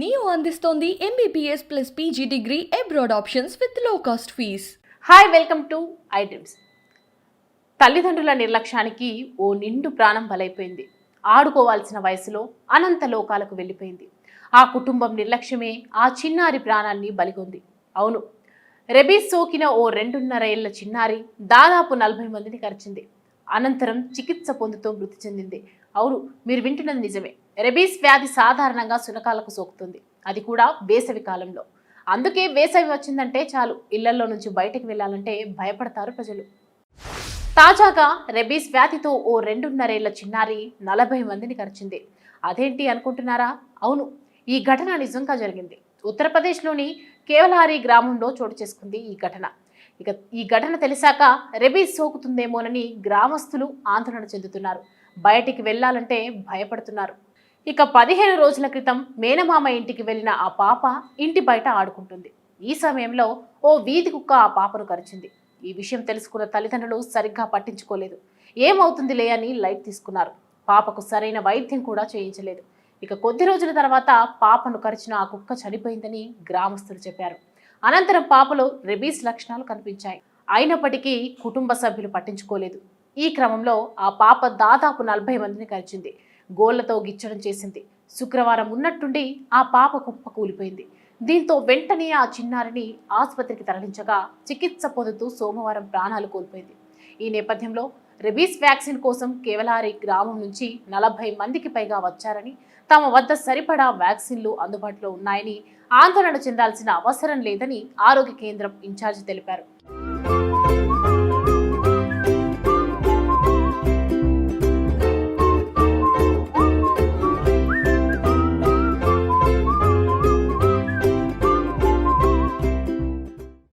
Neo అందిస్తోంది MBBS plus PG degree abroad options with low cost fees. Hi, welcome to iDreams. తల్లిదండ్రుల నిర్లక్ష్యానికి ఓ నిండు ప్రాణం బలైపోయింది. ఆడుకోవాల్సిన వయసులో అనంత లోకాలకు వెళ్ళిపోయింది. ఆ కుటుంబం నిర్లక్ష్యమే ఆ చిన్నారి ప్రాణాన్ని బలిగొంది. అవును, రెబీస్ సోకిన ఓ 2.5 ఏళ్ల చిన్నారి దాదాపు 40 మందిని కరిచింది. అనంతరం చికిత్స పొందుతూ మృతి చెందింది. అవును, మీరు వింటున్నది నిజమే. రెబీస్ వ్యాధి సాధారణంగా శునకాలకు సోకుతుంది, అది కూడా వేసవి కాలంలో. అందుకే వేసవి వచ్చిందంటే చాలు ఇళ్లలో నుంచి బయటకు వెళ్లాలంటే భయపడతారు ప్రజలు. తాజాగా రెబీస్ వ్యాధితో ఓ 2.5 ఏళ్ల చిన్నారి 40 మందిని కరిచింది. అదేంటి అనుకుంటున్నారా? అవును, ఈ ఘటన నిజంగా జరిగింది. ఉత్తరప్రదేశ్లోని కేవలారి గ్రామంలో చోటు చేసుకుంది ఈ ఘటన. ఈ ఘటన తెలిసాక రెబీస్ సోకుతుందేమోనని గ్రామస్తులు ఆందోళన చెందుతున్నారు. బయటికి వెళ్లాలంటే భయపడుతున్నారు. 15 రోజుల క్రితం మేనమామ ఇంటికి వెళ్లిన ఆ పాప ఇంటి బయట ఆడుకుంటుంది. ఈ సమయంలో ఓ వీధి కుక్క ఆ పాపను కరిచింది. ఈ విషయం తెలుసుకున్న తల్లిదండ్రులు సరిగ్గా పట్టించుకోలేదు. ఏమవుతుందిలే అని లైట్ తీసుకున్నారు. పాపకు సరైన వైద్యం కూడా చేయించలేదు. కొద్ది రోజుల తర్వాత పాపను కరిచిన ఆ కుక్క చనిపోయిందని గ్రామస్తులు చెప్పారు. అనంతరం పాపలో రెబీస్ లక్షణాలు కనిపించాయి. అయినప్పటికీ కుటుంబ సభ్యులు పట్టించుకోలేదు. ఈ క్రమంలో ఆ పాప దాదాపు 40 మందిని కరిచింది. గోళ్లతో గిచ్చడం చేసింది. శుక్రవారం ఉన్నట్టుండి ఆ పాప కుప్ప కూలిపోయింది. దీంతో వెంటనే ఆ చిన్నారిని ఆసుపత్రికి తరలించగా చికిత్స పొందుతూ సోమవారం ప్రాణాలు కోల్పోయింది. ఈ నేపథ్యంలో రెబీస్ వ్యాక్సిన్ కోసం కేవలారి గ్రామం నుంచి 40 మందికి పైగా వచ్చారని, తమ వద్ద సరిపడా వ్యాక్సిన్లు అందుబాటులో ఉన్నాయని, ఆందోళన చెందాల్సిన అవసరం లేదని ఆరోగ్య కేంద్రం ఇన్ఛార్జి తెలిపారు.